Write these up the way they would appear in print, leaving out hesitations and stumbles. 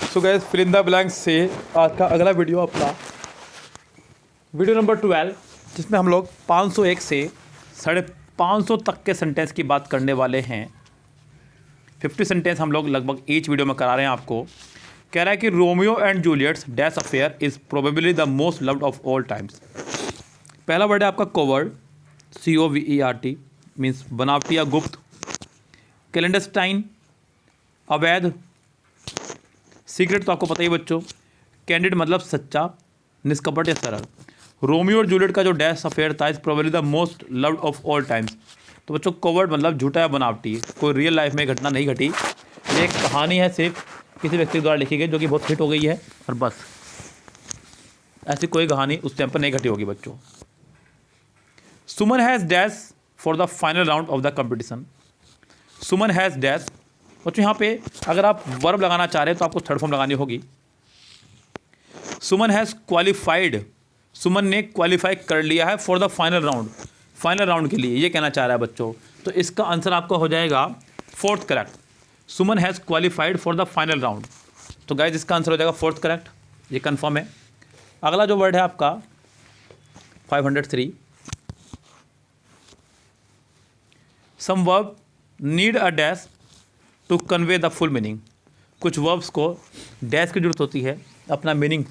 So guys fill in the blanks से आज का अगला वीडियो अपना वीडियो नंबर 12, जिसमें हम लोग 501 से 550 तक के सेंटेंस की बात करने वाले हैं। 50 सेंटेंस हम लोग लगभग ईच वीडियो में करा रहे हैं आपको। कह रहा है कि Romeo and Juliet's dash affair is probably the most loved of all times. पहला वर्ड है आपका कोवर्ड, COVERT, मीन्स बनावटी या गुप्त। कैलेंडरस्टाइन, अवैध। सीक्रेट तो आपको पता ही बच्चों। कैंडिड मतलब सच्चा, निष्कपट या सरल। रोमियो और जूलियट का जो डैश अफेयर था, is probably the most loved of all times. तो बच्चों कोवर्ड मतलब झूठा या बनावटी, कोई रियल लाइफ में घटना नहीं घटी। ये एक कहानी है सिर्फ किसी व्यक्ति द्वारा लिखी गई जो कि बहुत हिट हो गई है, और बस ऐसी कोई कहानी उस टाइम पर नहीं घटी होगी बच्चों। Suman has dash for the final round of the competition. Suman has dash. बच्चों यहाँ पे अगर आप वर्ब लगाना चाह रहे हैं तो आपको थर्ड फॉर्म लगानी होगी। सुमन हैज़ क्वालिफाइड, सुमन ने क्वालिफाई कर लिया है for the final round, final round के लिए ये कहना चाह रहा है बच्चों। तो इसका आंसर आपका हो जाएगा fourth correct. Suman has qualified for the final round. तो गाइज इसका आंसर हो जाएगा फोर्थ करेक्ट, ये कन्फर्म है। अगला जो वर्ड है आपका 503, some verb need a dash to convey the full meaning. कुछ वर्ब्स को डैश की जरूरत होती है अपना मीनिंग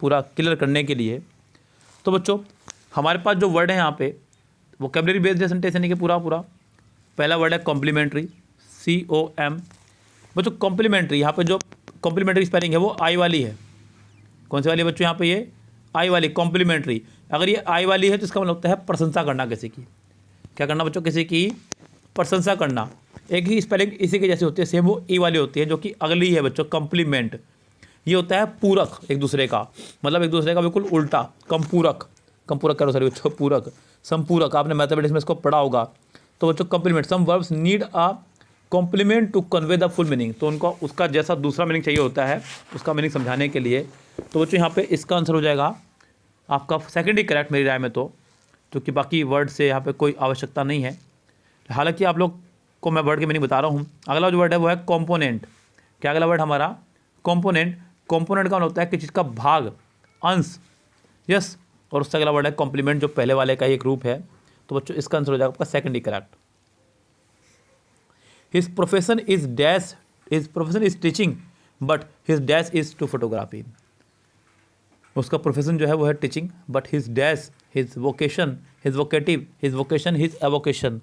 पूरा क्लियर करने के लिए। तो बच्चों हमारे पास जो वर्ड है यहाँ पे वोकैबुलरी बेस्ड सेंटेंस यानी कि पूरा पहला वर्ड है कॉम्प्लीमेंट्री, COM। बच्चों कॉम्प्लीमेंट्री, यहाँ पे जो कॉम्प्लीमेंट्री स्पेलिंग है वो आई वाली है। कौन सी वाली है बच्चों? यहाँ पे ये आई वाली कॉम्प्लीमेंट्री। अगर ये आई वाली है तो इसका मतलब होता है प्रशंसा करना किसी की। क्या करना बच्चों? किसी की प्रशंसा करना। एक ही स्पेलिंग इसी के जैसे होती है, सेम वो ई वाली होती है, जो कि अगली है बच्चों कम्प्लीमेंट। ये होता है पूरक एक दूसरे का, मतलब एक दूसरे का बिल्कुल उल्टा। कमपूरक, कमपूरक करो सॉरी बच्चों, पूरक संपूरक, आपने मैथमेटिक्स में इसको पढ़ा होगा। तो बच्चों complement, some verbs need a complement to convey the full meaning. तो उनको उसका जैसा दूसरा मीनिंग चाहिए होता है उसका मीनिंग समझाने के लिए। तो बच्चों यहाँ पे इसका आंसर हो जाएगा आपका सेकंड ही करेक्ट मेरी राय में, तो क्योंकि बाकी वर्ड से यहाँ पे कोई आवश्यकता नहीं है। हालांकि आप लोग को मैं वर्ड की मीनिंग बता रहा हूँ। अगला जो वर्ड है वो है कॉम्पोनेंट। क्या अगला वर्ड हमारा? कॉम्पोनेंट। कॉम्पोनेंट का मतलब होता है किसी चीज़ का भाग, अंश। यस। और उससे अगला वर्ड है कॉम्प्लीमेंट, जो पहले वाले का एक रूप है। तो बच्चों इसका आंसर हो जाएगा आपका सेकंड ही correct. His profession is dash, his profession is teaching but his dash is to photography. उसका प्रोफेशन जो है वो है teaching, but his dash, his vocation, his vocative, his vocation, his avocation.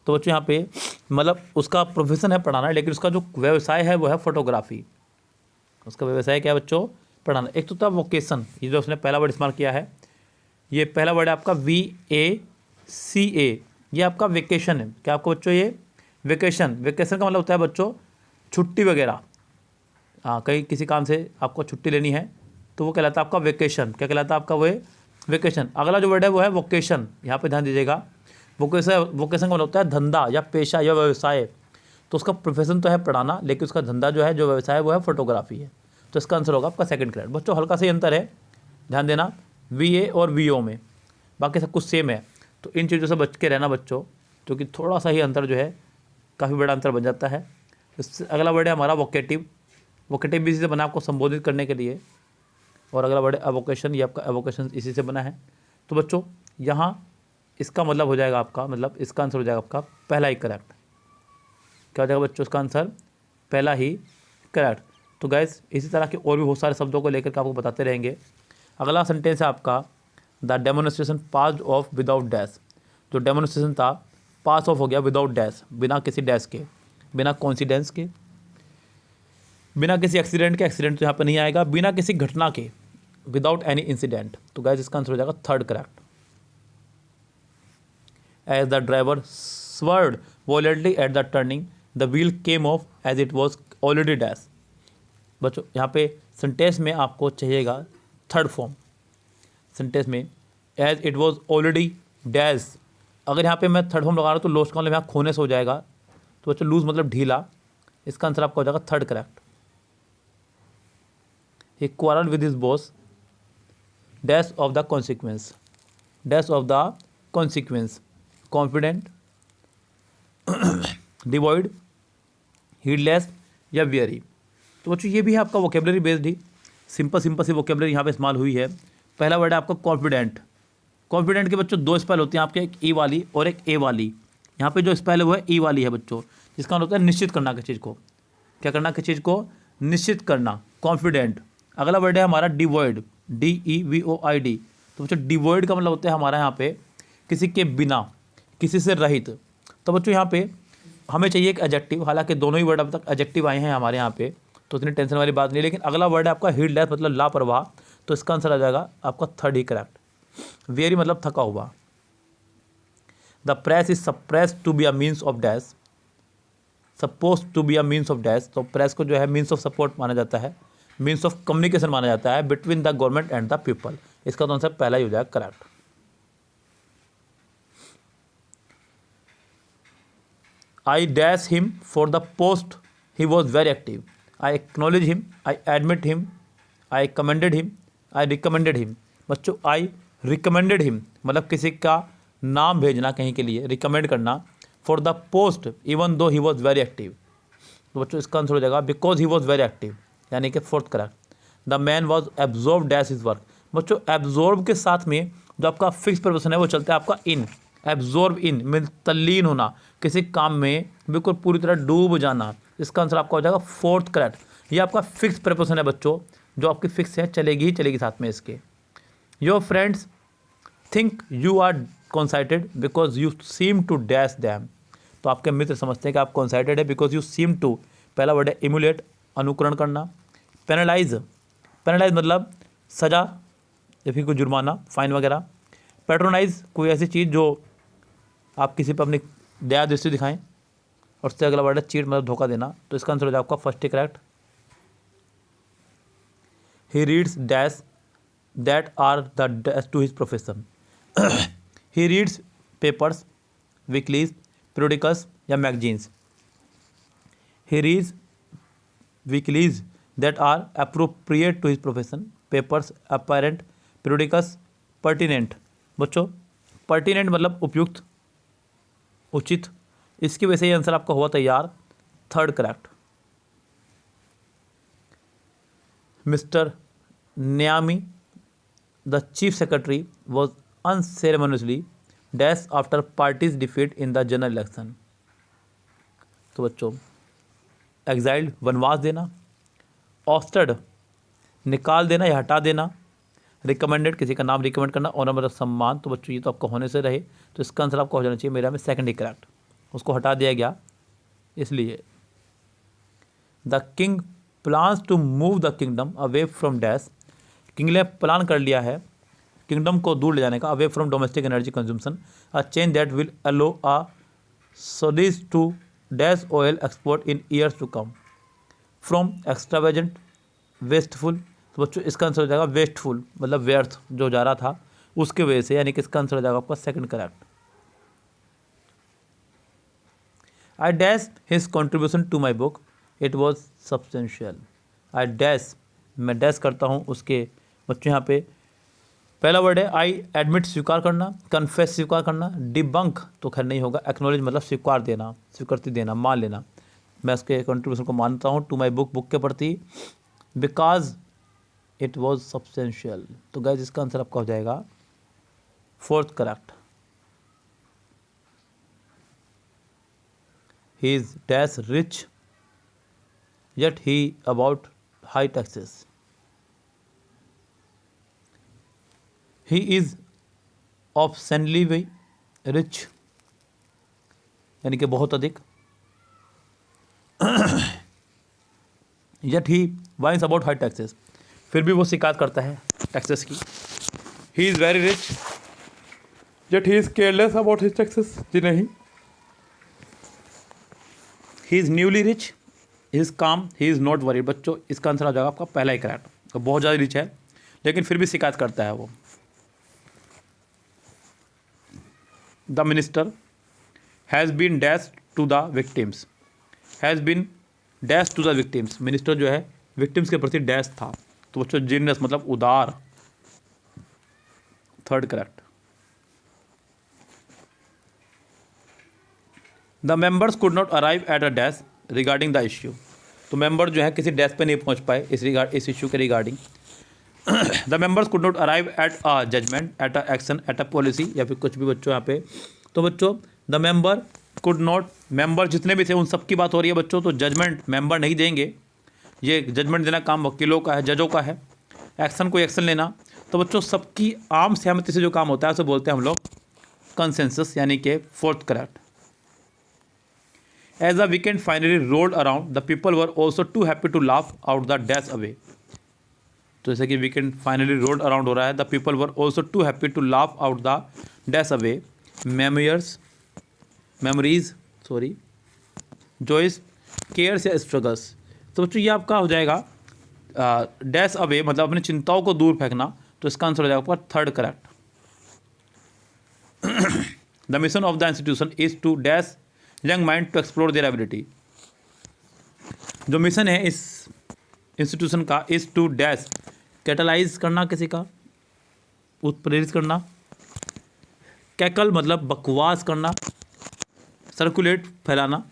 तो बच्चों यहाँ पे मतलब उसका प्रोफेशन है पढ़ाना, लेकिन उसका जो व्यवसाय है वो है फोटोग्राफी। उसका व्यवसाय क्या है बच्चों? पढ़ाना। एक तो था वोकेशन, ये जो उसने पहला वर्ड इस्तेमाल किया है, ये पहला वर्ड है आपका VACA, ये आपका वेकेशन है। क्या आपको बच्चों ये वेकेशन, वेकेशन का मतलब होता है बच्चों छुट्टी वगैरह। हाँ, कहीं किसी काम से आपको छुट्टी लेनी है तो वो कहलाता है आपका वेकेशन। क्या कहलाता है आपका? वो वेकेशन। अगला जो वर्ड है वो है वोकेशन, यहाँ पे ध्यान दीजिएगा। वोकेशन, वोकेशन का मतलब होता है धंधा या पेशा या व्यवसाय। तो उसका प्रोफेशन तो है पढ़ाना, लेकिन उसका धंधा जो है, जो व्यवसाय है वो है फोटोग्राफी है। तो इसका आंसर होगा आपका सेकंड करेक्ट। बच्चों हल्का सा अंतर है, ध्यान देना, VA और VO में, बाकी सब कुछ सेम है। तो इन चीज़ों से बच के रहना बच्चों, क्योंकि थोड़ा सा ही अंतर जो है काफ़ी बड़ा अंतर बन जाता है। इससे अगला वर्ड है हमारा वोकेटिव। वोकेटिव भी इसी से बना आपको संबोधित करने के लिए। और अगला वर्ड है एवोकेशन, ये आपका एवोकेशन इसी से बना है। तो बच्चों यहाँ इसका मतलब हो जाएगा आपका, मतलब इसका आंसर हो जाएगा आपका पहला ही करेक्ट। क्या हो जाएगा बच्चों इसका आंसर? पहला ही करेक्ट। तो गैस इसी तरह के और भी बहुत सारे शब्दों को लेकर के आपको बताते रहेंगे। अगला सेंटेंस है आपका the demonstration pass of without dash. जो डेमोन्स्ट्रेशन था पास ऑफ हो गया विदाउट डैश, बिना किसी डैश के, बिना कॉन्सिडेंस के, बिना किसी एक्सीडेंट के, एक्सीडेंट तो यहाँ पर नहीं आएगा, बिना किसी घटना के, विदाउट एनी इंसिडेंट। तो गैस इसका आंसर हो जाएगा third correct. As the driver swerved violently at the turning, the wheel came off as it was already dash। बच्चों यहाँ पे सेंटेंस में आपको चाहिएगा थर्ड फॉर्म। सेंटेंस में as it was already dash, अगर यहाँ पे मैं थर्ड फॉर्म लगा रहा हूँ तो लॉस का मतलब यहाँ खोने से हो जाएगा। तो बच्चों लूज मतलब ढीला। इसका आंसर आपका हो जाएगा third correct. He quarreled with his boss, dash of the consequence, dash of the consequence, confident, devoid, heedless या वेरी। तो बच्चों ये भी है आपका वोकेबलरी बेस्ड ही, सिंपल सी वोकेबलरी यहाँ पे इस्तेमाल हुई है। पहला वर्ड है आपका कॉन्फिडेंट। कॉन्फिडेंट के बच्चों दो स्पेल होते हैं आपके, एक ई वाली और एक ए वाली। यहाँ पे जो स्पेल है वो है ई वाली है बच्चों, जिसका मतलब होता है निश्चित करना किसी चीज़ को। क्या करना, किसी चीज़ को निश्चित करना, कॉन्फिडेंट। अगला वर्ड है हमारा डिवॉइड, DEVOID। तो बच्चों डिवॉइड का मतलब होता है हमारा यहाँ पे किसी के बिना, किसी से रहित। तो बच्चों यहाँ पे हमें चाहिए एक एडजेक्टिव, हालांकि दोनों ही वर्ड अब तक एडजेक्टिव आए हैं हमारे यहाँ पे, तो इतनी टेंशन वाली बात नहीं। लेकिन अगला वर्ड है आपका हीडलेस, मतलब लापरवाह। तो इसका आंसर आ जाएगा आपका थर्ड ही करेक्ट। वेरी मतलब थका हुआ। The press is suppress to be a means of dash, suppose to be a means of dash. तो प्रेस को जो है मीन्स ऑफ सपोर्ट माना जाता है, मीन्स ऑफ कम्युनिकेशन माना जाता है between the government and the people. इसका तो आंसर पहला ही हो जाएगा correct. I dash him for the post, he was very active. I acknowledge him, I admit him, I commended him, I recommended him। बच्चों I recommended him मतलब किसी का नाम भेजना कहीं के लिए, रिकमेंड करना। For the post even though he was very active. तो बच्चों इसका आंसर हो जाएगा because he was very active, यानी कि fourth correct. The man was absorb dash his work. बच्चों एब्जॉर्व के साथ में जो आपका फिक्स प्रपोजिशन है वो चलता है आपका इन। एब्जॉर्ब इन मीन तल्लीन होना, किसी काम में बिल्कुल पूरी तरह डूब जाना। इसका आंसर आपका हो जाएगा फोर्थ करेक्ट। ये आपका फिक्स प्रपोजिशन है बच्चों, जो आपकी फिक्स है, चलेगी ही चलेगी साथ में इसके। Your friends think you are conceited because you seem to dash them. तो आपके मित्र समझते हैं कि आप कॉन्साइटेड है बिकॉज यू सीम टू। पहला वर्ड है इमुलेट, अनुकरण करना। पेनलाइज, पेनलाइज मतलब सजा या फिर कोई जुर्माना, फाइन वगैरह। पैट्रोनाइज कोई ऐसी चीज़ जो आप किसी पर अपनी दया दृष्टि दिखाएं। और उससे अगला वर्ड है चीट मतलब धोखा देना। तो इसका आंसर हो जाएगा आपका फर्स्ट ही correct. He reads dash that are the dash to his profession. He reads papers, weeklies, periodicals या magazines. He reads weeklies that are appropriate to his profession, papers apparent, periodicals pertinent. बच्चों pertinent मतलब उपयुक्त, उचित। इसकी वजह से ये answer आपका हुआ तैयार, थर्ड करेक्ट। मिस्टर न्यामी the chief secretary was unceremoniously dash after parties defeat in the general election. तो बच्चों एग्जाइल्ड वनवास देना, ऑस्टर्ड निकाल देना या हटा देना, रिकमेंडेड किसी का नाम रिकमेंड करना, ऑनर मतलब सम्मान। तो बच्चों ये तो आपका होने से रहे, तो इसका आंसर आपका हो जाना चाहिए मेरा में सेकंड ही करेक्ट। उसको हटा दिया गया इसलिए। The king plans to move the kingdom away from dash. King ने प्लान कर लिया है किंगडम को दूर ले जाने का, away from domestic energy consumption, a change that will allow a solid to dash oil export in years to come, from extravagant wasteful. तो बच्चों इसका आंसर हो जाएगा वेस्टफुल मतलब व्यर्थ जो जा रहा था उसके वजह से, यानी कि इसका आंसर हो जाएगा आपका second correct. I dash his contribution to my book, it was substantial. I dash मैं डैश करता हूँ उसके। बच्चों यहाँ पे पहला वर्ड है आई एडमिट स्वीकार करना, कन्फेस स्वीकार करना, डिबंक तो खैर नहीं होगा, एक्नॉलेज मतलब स्वीकार देना, स्वीकृति देना, मान लेना। मैं उसके कंट्रीब्यूशन को मानता हूँ टू माई बुक, बुक के प्रति, बिकॉज इट वॉज सब्सटेंशियल। तो गाइस इसका आंसर आपका हो जाएगा fourth correct. He is dash rich yet he about high taxes. He is obscenely rich यानी कि बहुत अधिक। yet he whines about high taxes, फिर भी वो शिकायत करता है टैक्सेस की। he is very rich yet he is careless about his taxes। जी नहीं, he is newly rich, he is काम, ही इज़ नॉट वरीड। बच्चों इसका आंसर आ जाएगा आपका पहला ही करेक्ट। तो बहुत ज़्यादा रिच है लेकिन फिर भी शिकायत करता है वो। The minister has been dash to the victims, has been dash to the victims. Minister जो है विक्टिम्स के प्रति डैश था। तो बच्चों जीनियस मतलब उदार, third correct. The members could not arrive at a dash regarding the issue. तो तो मेंबर जो है किसी डेस्क पे नहीं पहुंच पाए इस इशू के regarding. The members could not arrive at a judgment, at a action, at a policy, या फिर कुछ भी बच्चों यहाँ पे। तो बच्चों the member could not, member जितने भी थे उन सब की बात हो रही है बच्चों, तो जजमेंट मेंबर नहीं देंगे, ये जजमेंट देना काम वकीलों का है, जजों का है। एक्शन, कोई एक्शन लेना, तो बच्चों सबकी आम सहमति से जो काम होता है उसे बोलते हैं हम लोग कंसेंसस, यानी कि fourth correct. As the weekend finally rolled around the people were also too happy to laugh out the dash away. तो जैसे कि वीकेंड फाइनली रोल्ड अराउंड हो रहा है, the people were also too happy to laugh out the dash away memories joys, cares या struggles. तो बच्चों ये आपका हो जाएगा डैश अवे, मतलब अपनी चिंताओं को दूर फेंकना, तो इसका आंसर हो जाएगा आपका third correct. The mission of the institution is to dash young mind to explore their ability. जो मिशन है इस इंस्टीट्यूशन का, इज टू डैश, कैटलाइज करना, किसी का उत्प्रेरित करना, कैकल मतलब बकवास करना, सर्कुलेट फैलाना,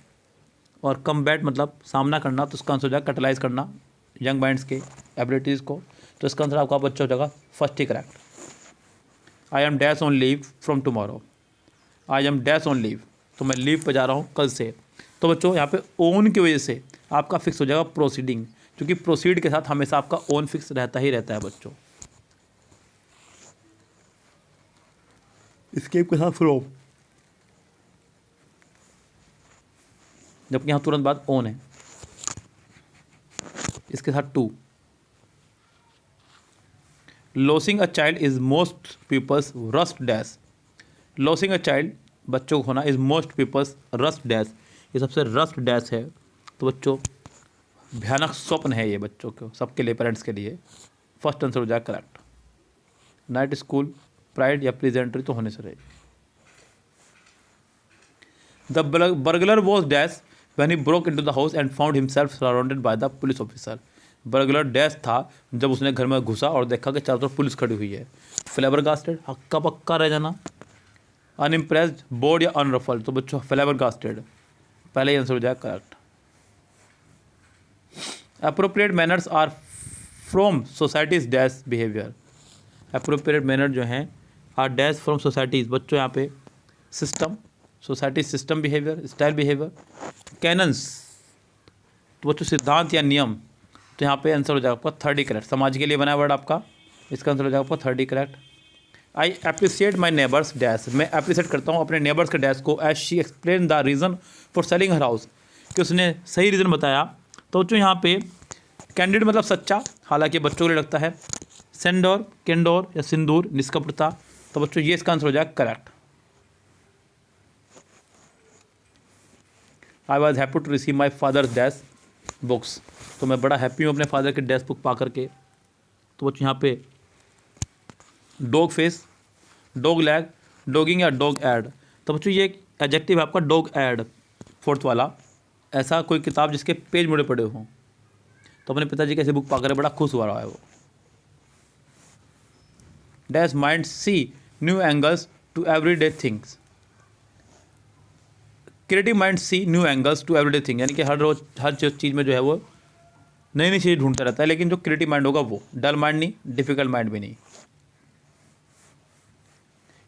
और कम्बैट मतलब सामना करना, तो इसका आंसर हो जाएगा कैटलाइज करना यंग माइंड्स के एबिलिटीज़ को। तो इसका आंसर आपका बच्चा हो जाएगा फर्स्ट ही correct. I am dash on leave from tomorrow, I am dash on leave, तो मैं लीव पर जा रहा हूँ कल से। तो बच्चों यहाँ पे ओन की वजह से आपका फिक्स हो जाएगा प्रोसीडिंग, क्योंकि प्रोसीड के साथ हमेशा आपका ओन फिक्स रहता ही रहता है बच्चों। स्केप के साथ फ्रॉम, जबकि यहाँ तुरंत बाद ओन है, इसके साथ too. Losing a child is most people's rust dash, losing a child बच्चों को होना, is most people's rust dash, ये सबसे रस्ट डैश है। तो बच्चों भयानक स्वप्न है ये बच्चों को, सबके लिए, पेरेंट्स के लिए। फर्स्ट आंसर हो जाएगा करेक्ट। नाइट स्कूल, प्राइड या प्रेजेंटरी तो होने से रहे। The burglar was dash when he broke into the house and found himself surrounded by the police officer. Burglar dash था जब उसने घर में घुसा और देखा कि चारों तरफ पुलिस खड़ी हुई है। फ्लेबरगास्टेड, हक्का पक्का रह जाना, अनइम्प्रेस्ड, बोर्ड या अनरफल्ड, तो बच्चों फ्लेबरगास्टेड पहले ही आंसर हो जाएगा correct. Appropriate manners are from societies dash behaviour, appropriate manner जो हैं आर डैश फ्रॉम सोसाइटीज़, बच्चों यहाँ पे system, society system behaviour, style behaviour, canons, तो बच्चों सिद्धांत या नियम, तो यहाँ पे आंसर हो जाएगा आपका थर्ड ही करेक्ट। समाज के लिए बना वर्ड आपका, इसका आंसर हो जाएगा आपका थर्ड ही correct. I appreciate my neighbours dash, मैं अप्रिसिएट करता हूँ अपने नेबर्स के डैश को, as she explain the reason for selling her house, कि उसने सही रीज़न बताया। तो बच्चों यहाँ पे कैंडिड मतलब सच्चा, हालांकि बच्चों को लगता है, सेंडोर, केंडोर या सिंदूर, निष्कपटता, तो बच्चों ये इसका आंसर हो जाएगा correct. I was happy to receive my father's dash books, तो मैं बड़ा हैप्पी हूँ अपने फादर के डैश बुक पा करके। तो बच्चों यहाँ पे डॉग फेस, डॉग लैग, डॉगिंग या डॉग एड, तो बच्चों ये एक एडजेक्टिव है आपका डॉग एड, फोर्थ वाला, ऐसा कोई किताब जिसके पेज मुड़े पड़े हों। तो अपने पिताजी कैसे बुक पाकर बड़ा खुश हुआ रहा है वो। Dash mind see new angles to everyday things, creative mind see new angles to everyday thing, यानी कि हर रोज हर चीज़ में जो है वो नई नई चीज़ ढूंढता रहता है, लेकिन जो क्रिएटिव माइंड होगा वो, डल माइंड नहीं, डिफिकल्ट माइंड भी नहीं।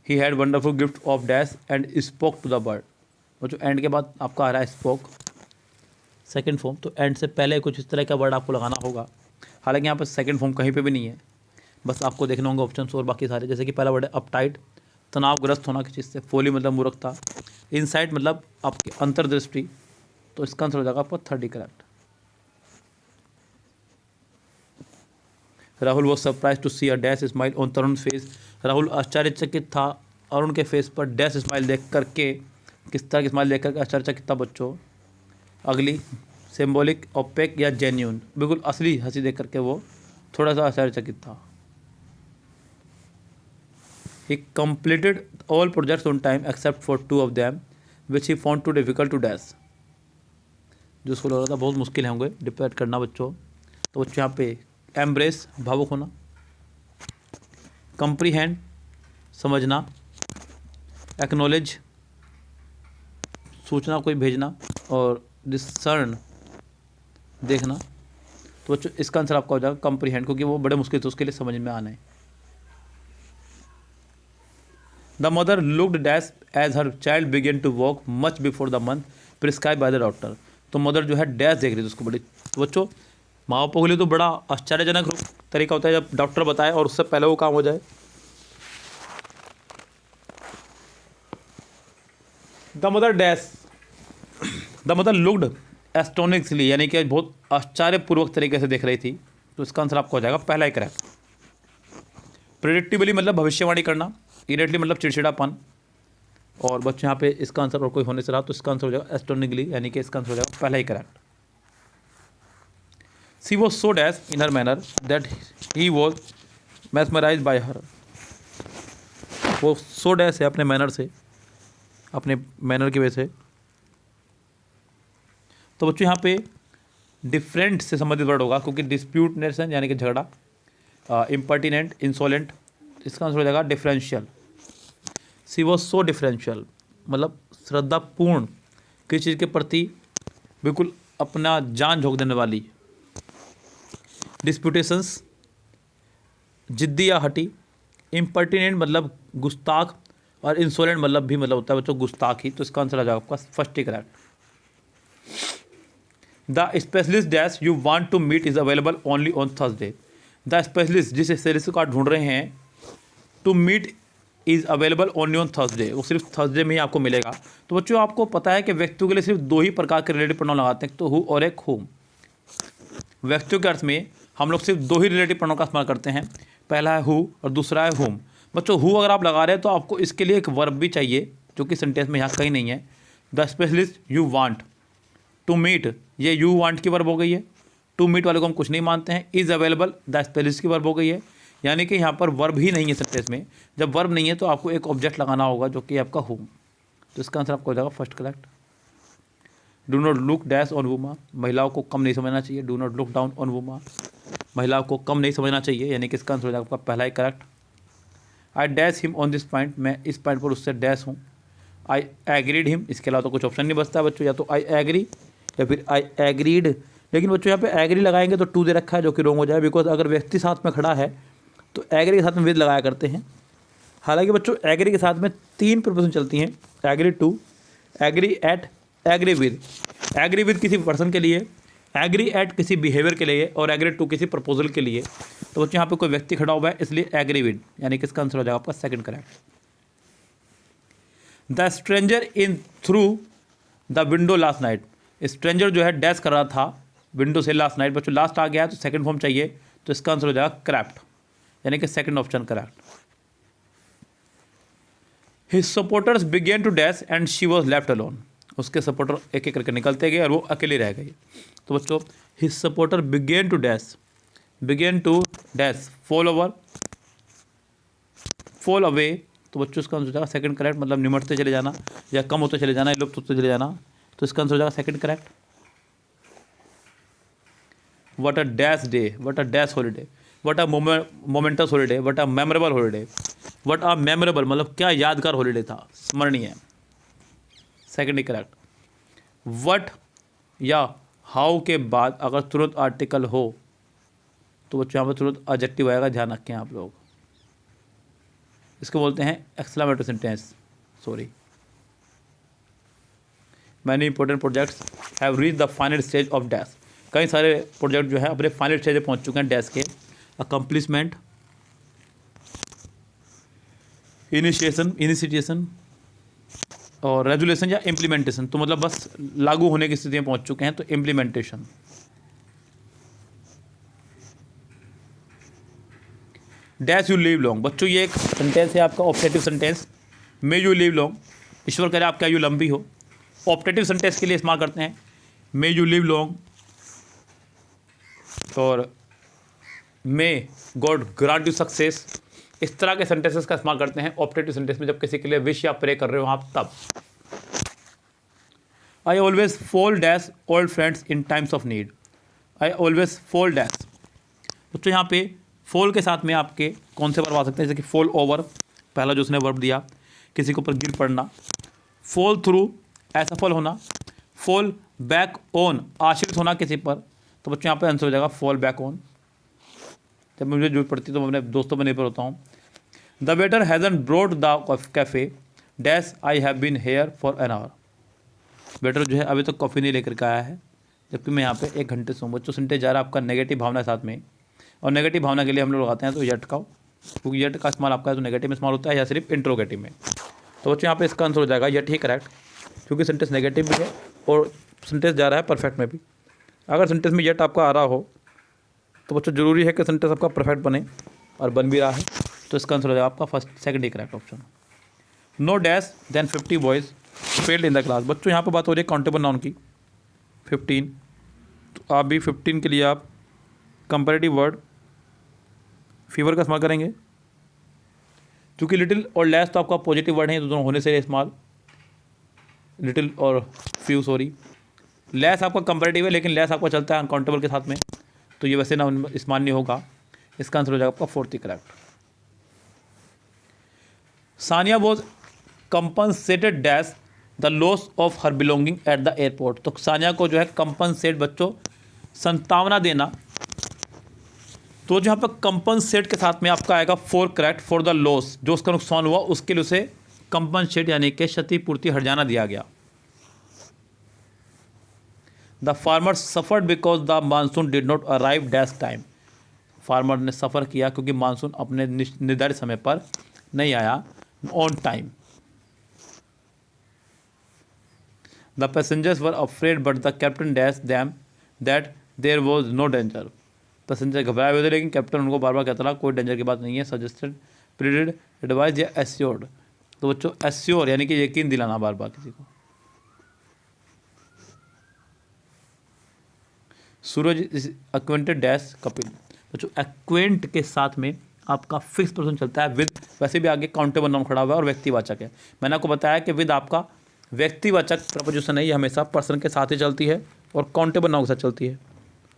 He had wonderful gift of dash and spoke to the bird, वो जो एंड के बाद आपका आ रहा है स्पोक सेकंड फॉर्म, तो एंड से पहले कुछ इस तरह का वर्ड आपको लगाना होगा। हालांकि यहाँ पर सेकंड फॉर्म कहीं पे भी नहीं है, बस आपको देखना होगा ऑप्शन और बाकी सारे। जैसे कि पहला वर्ड है अपटाइट, तनावग्रस्त होना किसी चीज़ से, फोली मतलब मूर्खता, इनसाइट मतलब आपकी अंतर्दृष्टि, तो इसका आंसर हो जाएगा आपका थर्ड ही correct. Rahul was surprise to see a dash smile on Tarun face, Rahul आश्चर्यचकित था अरुण के फेस पर डैश स्माइल देख करके, किस तरह की स्माइल देख करके आश्चर्यचकित था बच्चों। अगली सिम्बॉलिक, ओपेक या जेन्यून, बिल्कुल असली हंसी देख करके वो थोड़ा सा आश्चर्यचकित था। He completed all projects on time except for 2 of them which he found too difficult to dash, जो उसको लग रहा था बहुत मुश्किल होंगे डिपेंड करना बच्चों। तो बच्चों यहाँ पे एम्ब्रेस, भावुक होना, कंप्रीहेंड, समझना, एक्नॉलेज, सूचना कोई भेजना, और डिसर्न देखना। तो बच्चों इसका आंसर आपका हो जाएगा कम्प्रीहेंड, क्योंकि वो बड़े मुश्किल से उसके लिए समझ में आना है। The mother looked dash as her child begin to walk much before the month prescribe by the doctor. तो मदर जो है डैश देख रही थी उसको बड़ी। तो बच्चों माँ बापों के लिए तो बड़ा आश्चर्यजनक तरीका होता है जब डॉक्टर बताए और उससे पहले वो काम हो जाए। The mother dash, the mother looked astonishingly, यानी कि बहुत आश्चर्यपूर्वक तरीके से देख रही थी। तो इसका आंसर आपको हो जाएगा पहला ही करेक्ट। प्रिडिक्टिबली मतलब भविष्यवाणी करना, इरेटली मतलब चिड़चिड़ापन। और बच्चों यहाँ पे इसका आंसर और कोई होने से रहा तो इसका आंसर हो जाएगा एस्टोनिकली, यानी कि इसका आंसर हो जाएगा पहला ही correct. She was so dash in her manner that he was mesmerize by her. वो सो डैश है अपने मैनर से, अपने मैनर की वजह से। तो बच्चों यहाँ पे डिफरेंट से संबंधित वर्ड होगा, क्योंकि डिस्प्यूटनेशन यानी कि झगड़ा, इम्पर्टिनेंट, इंसोलेंट, इसका आंसर हो जाएगा deferential. She was so deferential मतलब श्रद्धापूर्ण, किसी चीज़ के प्रति बिल्कुल अपना जान झोंक देने वाली। डिस्प्यूटेशंस जिद्दी या हटी। इम्पर्टिनेंट मतलब गुस्ताख, और इंसोलेंट मतलब भी मतलब होता है बच्चों गुस्ताख ही। तो इसका आंसर आ जाएगा आपका फर्स्ट ही correct. The specialist dash you want to meet is available only on Thursday. The specialist जिस स्पेशलिस्ट को आप ढूंढ रहे हैं, to meet is available only on Thursday, वो सिर्फ थर्सडे में ही आपको मिलेगा। तो बच्चों आपको पता है कि व्यक्तियों के लिए सिर्फ दो ही प्रकार के रिलेटिव प्रोनाउन लगाते हैं, तो हु और एक हुम। व्यक्तियों के अर्थ में हम लोग सिर्फ दो ही रिलेटिव प्रोनाउन का इस्तेमाल करते हैं, पहला है हु और दूसरा है हुम। बच्चों हु अगर आप लगा रहे हैं तो आपको इसके लिए एक वर्ब भी चाहिए, जो कि सेंटेंस में यहाँ कहीं नहीं है। The specialist you want to meet, ये यू वांट की वर्ब हो गई है। टू मीट वाले को हम कुछ नहीं मानते हैं। इज़ अवेलेबल द स्पेशलिस्ट की वर्ब हो गई है, यानी कि यहाँ पर वर्ब ही नहीं है सेंटेंस में। जब वर्ब नहीं है तो आपको एक ऑब्जेक्ट लगाना होगा, जो कि आपका हुम। तो इसका आंसर आपको हो जाएगा first correct. Do not look dash on woman, महिलाओं को कम नहीं समझना चाहिए। Do not look down on woman, महिलाओं को कम नहीं समझना चाहिए, यानी कि इसका आंसर हो जाएगा आपका पहला ही correct. I dash him on this point, मैं इस पॉइंट पर उससे डैश हूँ। आई एग्रीड हिम, इसके अलावा तो कुछ ऑप्शन नहीं बचता है बच्चों, या तो आई एग्री या फिर आई एग्रीड। लेकिन बच्चों यहाँ पे एग्री लगाएंगे तो टू दे रखा है, जो कि रॉन्ग हो जाए, बिकॉज अगर व्यक्ति साथ में खड़ा है तो एग्री के साथ में विद लगाया करते हैं। हालांकि बच्चों एग्री के साथ में तीन प्रिपोजिशन चलती हैं, agree to, agree at, agree with. Agree with किसी पर्सन के लिए, एग्री एट किसी बिहेवियर के लिए, और एग्री टू किसी प्रपोजल के लिए। तो बच्चों यहाँ पे कोई व्यक्ति खड़ा हुआ है, इसलिए एग्री विद, यानी कि इसका आंसर हो जाएगा आपका second correct. The stranger in through the window last night, stranger जो है डैश कर रहा था विंडो से लास्ट नाइट। बच्चों लास्ट आ गया है तो सेकंड फॉर्म चाहिए, तो इसका आंसर हो जाएगा क्रैप्ट, यानी कि second option correct. His supporters begin to dash and she was left alone, उसके सपोर्टर एक एक करके निकलते गए और वो अकेले रह गई। तो बच्चों his supporter begin to dash, begin to dash fall over, fall away. तो बच्चों इसका आंसर हो जाएगा सेकंड करेक्ट, मतलब निमटते चले जाना या कम होते चले जाना, लुप्त होते चले जाना। तो इसका आंसर हो जाएगा second correct. What a dash day, what a dash holiday, what a moments holiday, what a memorable holiday. What a memorable मतलब क्या यादगार हॉलीडे था, स्मरणीय, सेकंड ही करेक्ट। व्हाट या हाउ के बाद अगर तुरंत आर्टिकल हो तो बच्चों यहाँ पर तुरंत एडजेक्टिव आएगा, ध्यान रखें आप लोग। इसको बोलते हैं exclamatory sentence, sorry. Many important projects have reach the final stage of dash, कई सारे प्रोजेक्ट जो है अपने फाइनल स्टेज पे पहुंच चुके हैं डैश के। अकम्प्लिशमेंट, इनिशिएशन और रेजुलेशन या इम्प्लीमेंटेशन, तो मतलब बस लागू होने की स्थिति में पहुंच चुके हैं, तो implementation. Dash you live long, बच्चों ये एक सेंटेंस है आपका optative sentence. May you live long, ईश्वर करे आपकी आयु लंबी हो। ऑप्टेटिव सेंटेंस के लिए इस्तेमाल करते हैं मे यू लिव लॉन्ग, और may God grant you success. इस तरह के सेंटेंसेस का इस्तेमाल करते हैं ऑप्टेटिव सेंटेंस में, जब किसी के लिए विश या प्रे कर रहे हो आप तब। I always fall dash old friends in times of need, I always fall dash. बच्चों यहाँ पे फॉल के साथ में आपके कौन से वर्ब आ सकते हैं, जैसे कि फॉल ओवर, पहला जो उसने वर्ब दिया, किसी के ऊपर गिर पड़ना। फॉल थ्रू, असफल होना। फॉल बैक ऑन, आश्रित होना किसी पर। तो बच्चों यहाँ पे आंसर हो जाएगा फॉल बैक ऑन। जब मुझे जरूरत पड़ती है तो मैं अपने दोस्तों पर निर्भर होता हूँ। The waiter hasn't brought the cafe dash I have been here for an hour. Waiter जो है अभी तक कॉफ़ी नहीं लेकर के आया है, जबकि मैं यहाँ पे 1 घंटे से हूँ। बच्चों सेंटेंस जा रहा है आपका नेगेटिव भावना के साथ में, और नेगेटिव भावना के लिए हम लोग लगाते हैं तो यट का, क्योंकि यट का इस्तेमाल आपका है तो नेगेटिव में इस्तेमाल होता है या सिर्फ इंट्रोगेटिव में। तो बच्चों यहाँ पे इसका आंसर हो जाएगा यट ही करेक्ट, क्योंकि सेंटेंस नेगेटिव भी है और सेंटेंस जा रहा है परफेक्ट में भी। अगर सेंटेंस में यट आपका आ रहा हो तो बच्चों जरूरी है कि सेंटेंस आपका परफेक्ट बने, और बन भी रहा है, तो इसका आंसर हो जाएगा आपका फर्स्ट सेकंड ही correct option. No dash then 50 boys failed in the class. बच्चों यहाँ पर बात हो रही है काउंटेबल नाउन की 15, तो आप भी 15 के लिए आप कंपैरेटिव वर्ड फीवर का इस्तेमाल करेंगे, क्योंकि लिटिल और लेस तो आपका पॉजिटिव वर्ड है, तो दोनों होने से इस्तेमाल, लिटिल और फ्यू सॉरी। लेस आपका कंपैरेटिव है, लेकिन लेस आपका चलता है अनकाउंटेबल के साथ में, तो ये वैसे ना इस्तेमाल नहीं होगा। इसका आंसर हो जाएगा आपका fourth he correct. Sania was compensated dash the loss of her belonging at the airport. तो सानिया को जो है कंपनसेट बच्चों संतावना देना, तो जो यहाँ पर कंपनसेट के साथ में आपका आएगा four correct, for the loss, जो उसका नुकसान हुआ उसके लिए उसे कंपनसेट यानी कि क्षतिपूर्ति हर्जाना दिया गया। The farmer suffered because the monsoon did not arrive dash time. Farmer ने सफ़र किया क्योंकि मानसून अपने निर्धारित समय पर नहीं आया, on time. The passengers were afraid but the captain dash them that there was no danger. Passenger घबराए हुए थे, लेकिन कैप्टन उनको बार बार कहता रहा कोई डेंजर की बात नहीं है। सजेस्टेड, प्रीडेड, एडवाइज या एश्योर्ड। तो बच्चों एश्योर यानी कि यकीन दिलाना बार बार किसी को। सूरज इज एक्वेंटेड डैश कपिल। बच्चों एक्वेंट के साथ में आपका फिक्स पर्सन चलता है विद, वैसे भी आगे काउंटेबल नाउन खड़ा हुआ है और व्यक्तिवाचक है। मैंने आपको बताया कि विद आपका व्यक्तिवाचक प्रपोजिशन है, ये हमेशा पर्सन के साथ ही चलती है और काउंटेबल नाउन के साथ चलती है।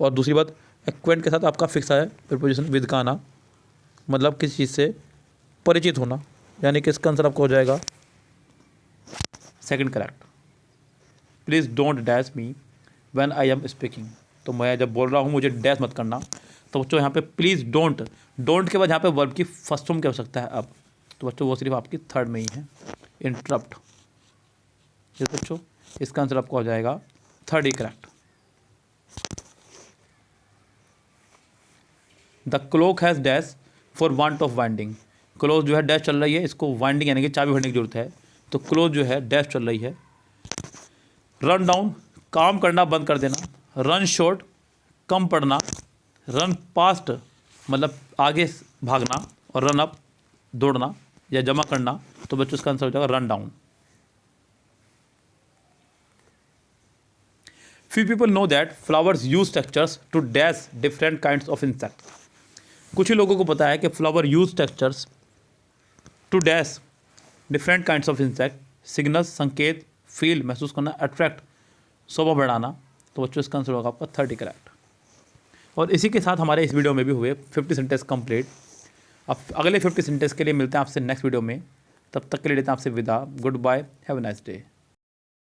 और दूसरी बात, एक्वेंट के साथ आपका फिक्स है प्रपोजिशन विद का आना, मतलब किसी चीज़ से परिचित होना, यानी कि इसका आंसर आपका हो जाएगा second correct. Please don't dash me when I am speaking. तो मैं जब बोल रहा हूँ मुझे डैश मत करना। तो बच्चों यहाँ पे प्लीज़ डोंट, डोंट के बाद यहाँ पे वर्ब की फर्स्ट फॉर्म की आवश्यकता है अब, तो बच्चों वो सिर्फ आपकी थर्ड में ही है, इंटरप्ट। ये बच्चों इसका आंसर आपको हो जाएगा थर्ड ही correct. The clock has dash for want of winding. Close जो है डैश चल रही है, इसको वाइंडिंग यानी कि चाबी भरने की जरूरत है, तो क्लोज जो है डैश चल रही है। रन डाउन काम करना बंद कर देना। रन शॉर्ट कम पढ़ना। रन पास्ट मतलब आगे भागना, और रन अप दौड़ना या जमा करना, तो बच्चों इसका आंसर हो जाएगा run down. Few people know that flowers use textures to dash different kinds of insect. कुछ ही लोगों को पता है कि flower use textures to dash different kinds of insect, signals संकेत, फील महसूस करना, अट्रैक्ट शोभा बढ़ाना, तो बच्चों इसका आंसर होगा आपका 30 करेक्ट। और इसी के साथ हमारे इस वीडियो में भी हुए 50 सेंटेंस कंप्लीट। अब अगले 50 सेंटेंस के लिए मिलते हैं आपसे नेक्स्ट वीडियो में, तब तक के लिए लेते हैं आपसे विदा। Goodbye, have a nice day.